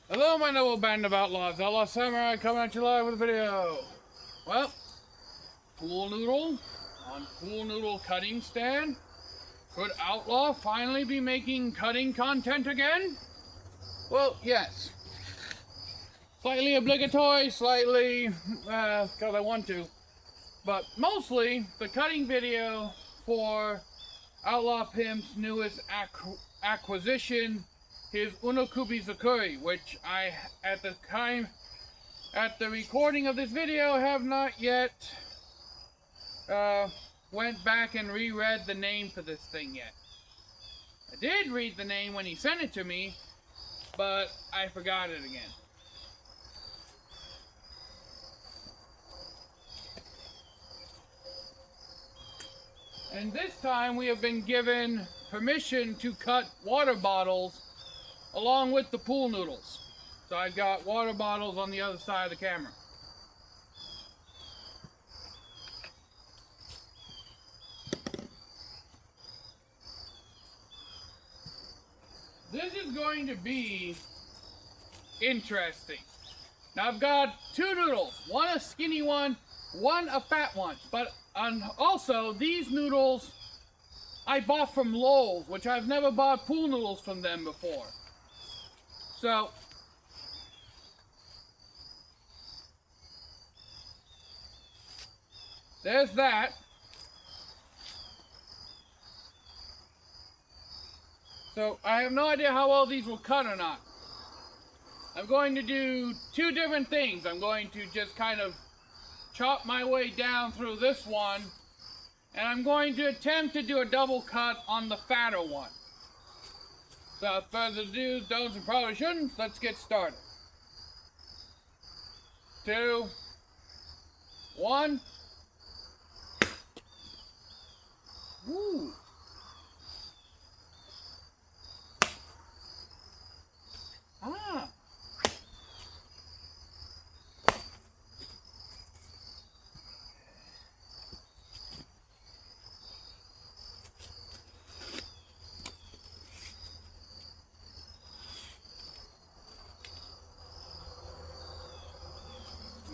Hello, my noble band of outlaws. Outlaw Samurai coming at you live with a video. Well, pool noodle on pool noodle cutting stand. Could Outlaw finally be making cutting content again? Well, yes. Slightly obligatory, slightly because I want to. But mostly, the cutting video for Outlaw Pimp's newest acquisition, his Unokubi Zakuri, which I, at the recording of this video, have not yet went back and reread the name for this thing yet. I did read the name when he sent it to me, but I forgot it again. And this time we have been given permission to cut water bottles along with the pool noodles. So I've got water bottles on the other side of the camera. This is going to be interesting. Now I've got two noodles, one a skinny one, one a fat one, but also these noodles I bought from Lowe's, which I've never bought pool noodles from them before. So there's that. So I have no idea how well these will cut or not. I'm going to do two different things. I'm going to just kind of chop my way down through this one, and I'm going to attempt to do a double cut on the fatter one. So without further ado, don'ts and probably shouldn't, let's get started. 2, 1. Woo! Ah!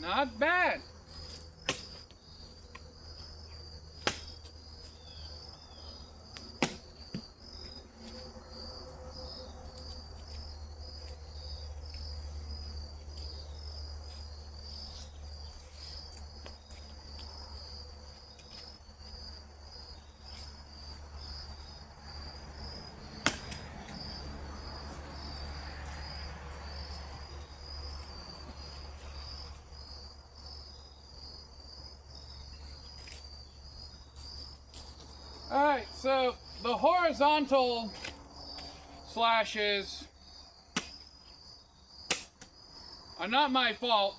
Not bad. Alright, so the horizontal slashes are not my fault,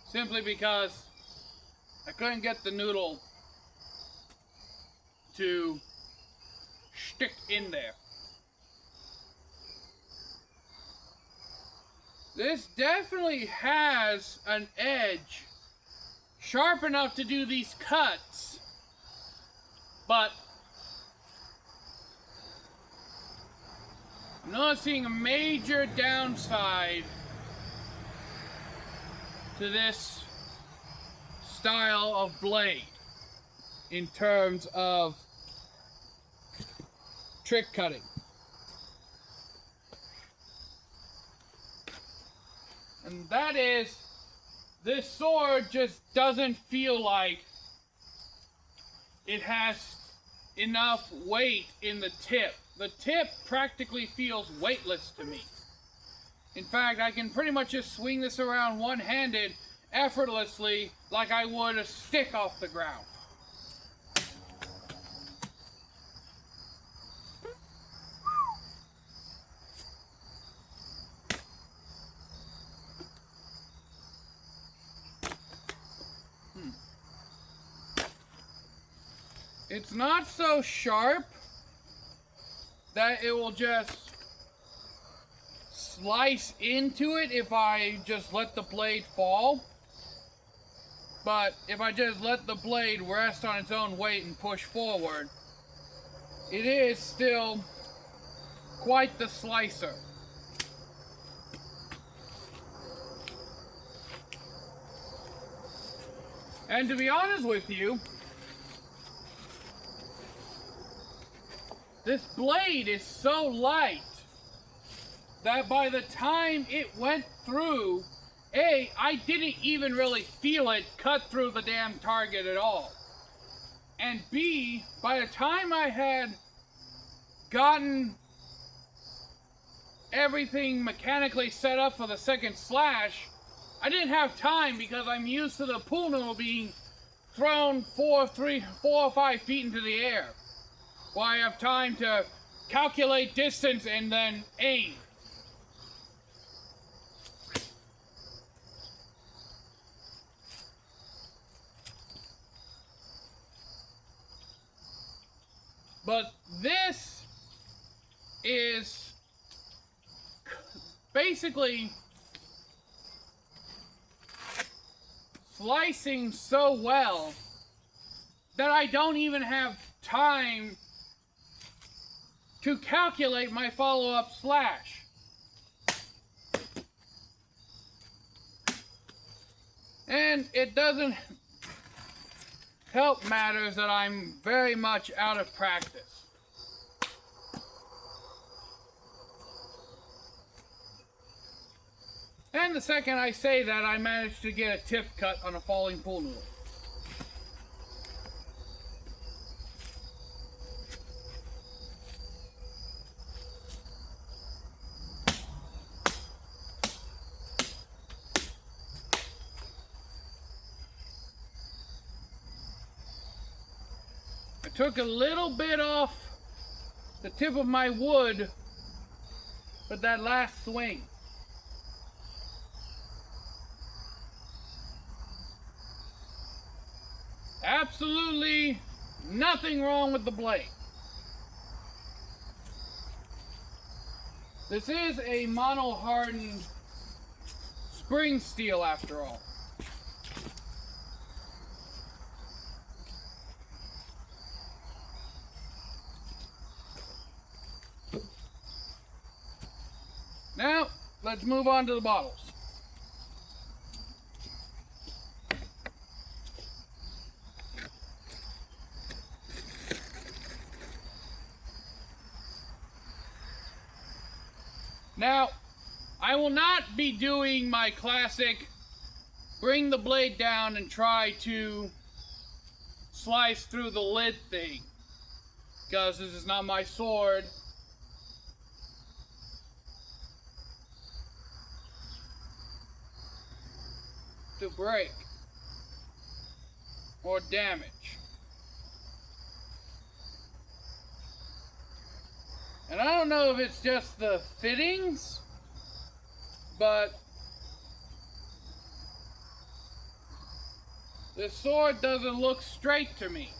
simply because I couldn't get the noodle to stick in there. This definitely has an edge sharp enough to do these cuts, but I'm noticing a major downside to this style of blade in terms of trick cutting. And that is, this sword just doesn't feel like it has enough weight in the tip. The tip practically feels weightless to me. In fact, I can pretty much just swing this around one-handed effortlessly like I would a stick off the ground. It's not so sharp that it will just slice into it if I just let the blade fall. But if I just let the blade rest on its own weight and push forward, it is still quite the slicer. And to be honest with you, this blade is so light that by the time it went through, A, I didn't even really feel it cut through the damn target at all. And B, by the time I had gotten everything mechanically set up for the second slash, I didn't have time because I'm used to the pool noodle being thrown 4 or 5 feet into the air. Well, I have time to calculate distance and then aim. But this is basically slicing so well that I don't even have time to calculate my follow-up slash. And it doesn't help matters that I'm very much out of practice. And the second I say that, I managed to get a tip cut on a falling pool noodle. I took a little bit off the tip of my wood with that last swing. Absolutely nothing wrong with the blade. This is a mono-hardened spring steel after all. Now, let's move on to the bottles. Now, I will not be doing my classic bring the blade down and try to slice through the lid thing, because this is not my sword. To break or damage. And I don't know if it's just the fittings, but this sword doesn't look straight to me.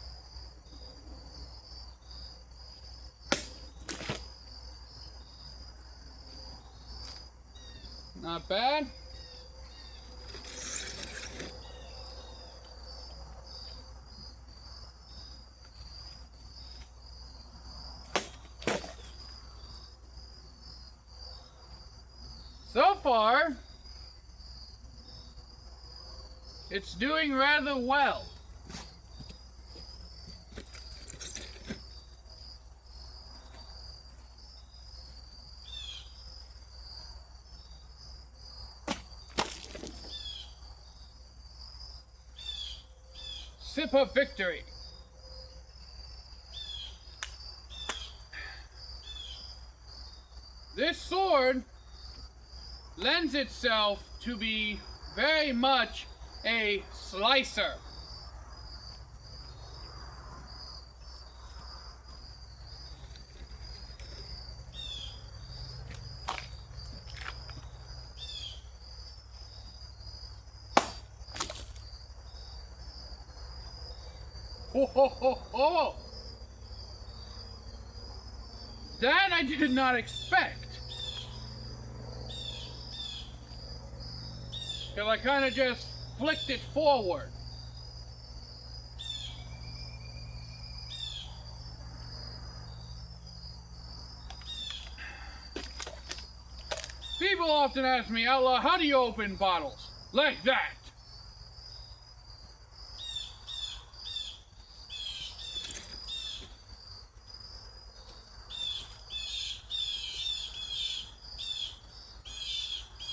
Not bad. So far, it's doing rather well. Sip of victory. This sword lends itself to be very much a slicer. Ho ho ho ho! That I did not expect. Because I kind of just flicked it forward. People often ask me, Outlaw, how do you open bottles? Like that.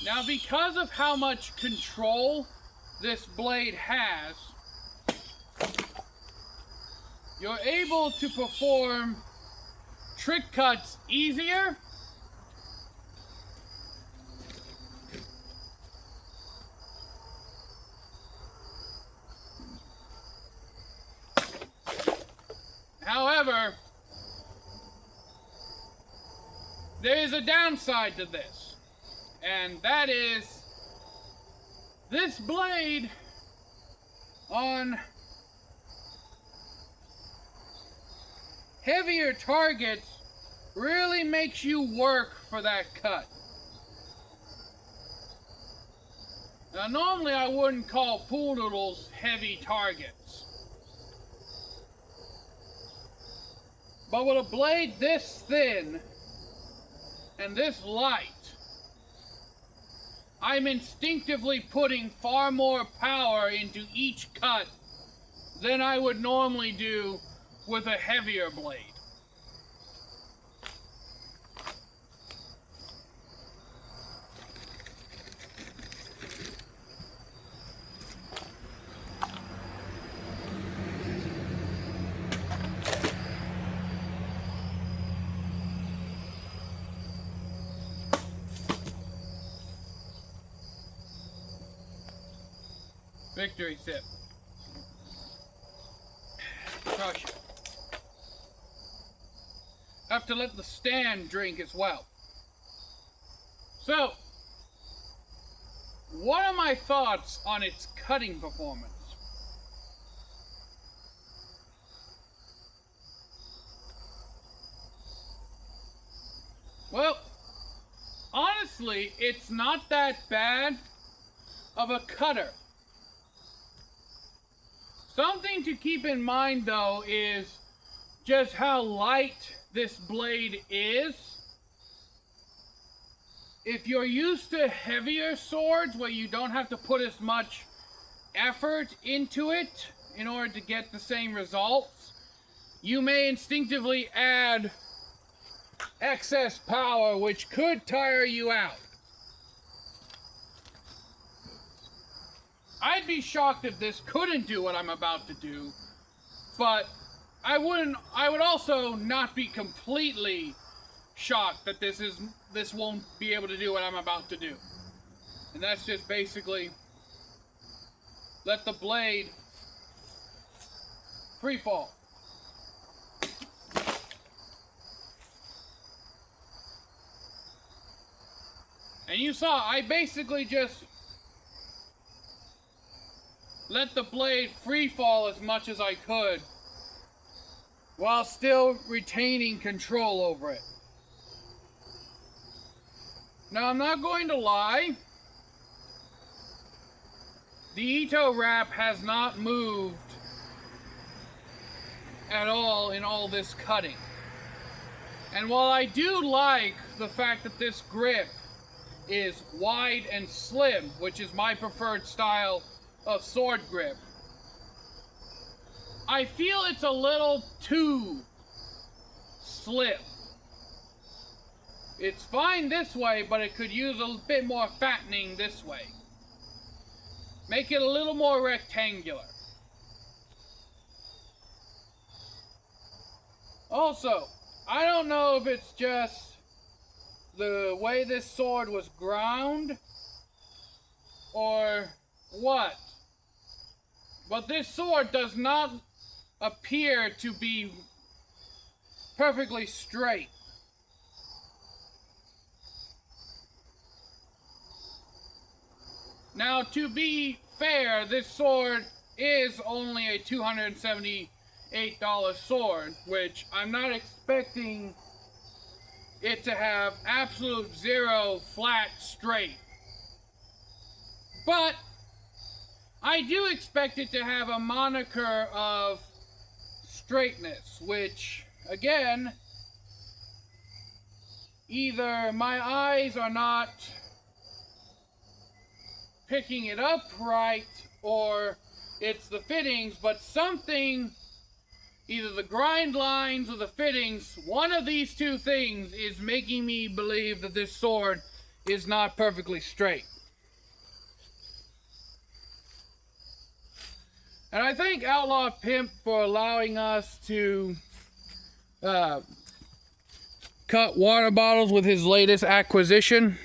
Now, because of how much control this blade has, you're able to perform trick cuts easier. However, there is a downside to this, and that is this blade on heavier targets really makes you work for that cut. Now, normally I wouldn't call pool noodles heavy targets. But with a blade this thin and this light, I'm instinctively putting far more power into each cut than I would normally do with a heavier blade. Victory sip. Crush it. Have to let the stand drink as well. So, what are my thoughts on its cutting performance? Well, honestly, it's not that bad of a cutter. Something to keep in mind, though, is just how light this blade is. If you're used to heavier swords where you don't have to put as much effort into it in order to get the same results, you may instinctively add excess power, which could tire you out. I'd be shocked if this couldn't do what I'm about to do, but I would also not be completely shocked that this won't be able to do what I'm about to do. And that's just basically let the blade free fall. And you saw, I basically just let the blade free fall as much as I could while still retaining control over it. Now, I'm not going to lie, the Ito wrap has not moved at all in all this cutting. And while I do like the fact that this grip is wide and slim, which is my preferred style of sword grip, I feel it's a little too slim. It's fine this way, but it could use a bit more fattening this way. Make it a little more rectangular. Also, I don't know if it's just the way this sword was ground or what, but this sword does not appear to be perfectly straight. Now, to be fair, this sword is only a $278 sword, which I'm not expecting it to have absolute zero flat straight. But I do expect it to have a moniker of straightness, which, again, either my eyes are not picking it up right or it's the fittings, but something, either the grind lines or the fittings, one of these two things is making me believe that this sword is not perfectly straight. And I thank Outlaw Pimp for allowing us to cut water bottles with his latest acquisition.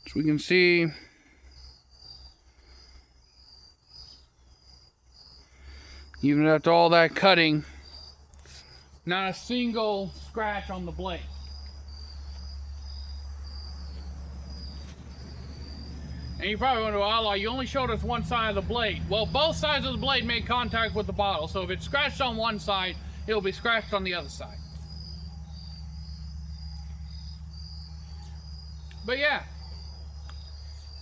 So we can see even after all that cutting, not a single scratch on the blade. And you probably wonder, well, Outlaw, you only showed us one side of the blade. Well, both sides of the blade made contact with the bottle, so if it's scratched on one side, it'll be scratched on the other side. But yeah,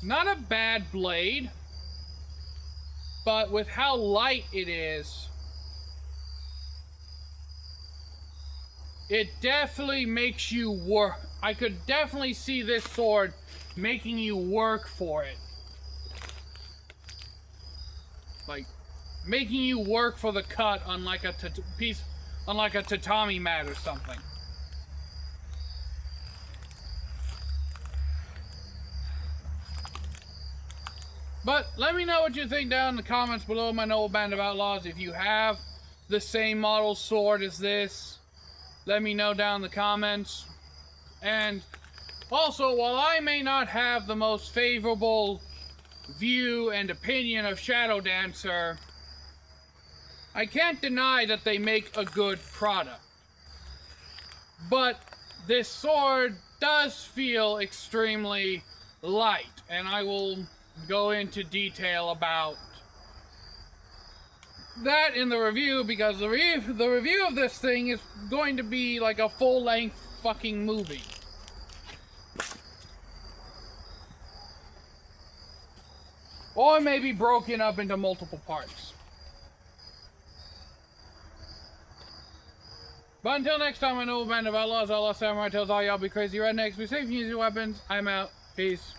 not a bad blade, but with how light it is, it definitely makes you work. I could definitely see this sword making you work for it. Like, making you work for the cut on like a tatami mat or something. But let me know what you think down in the comments below, my noble band of outlaws. If you have the same model sword as this, let me know down in the comments. And also, while I may not have the most favorable view and opinion of Shadow Dancer, I can't deny that they make a good product. But this sword does feel extremely light, and I will go into detail about that in the review, because the review of this thing is going to be like a full-length fucking movie. Or maybe broken up into multiple parts. But until next time, I know a band of outlaws, outlaw samurai tells all y'all be crazy rednecks, be safe and use your weapons. I'm out. Peace.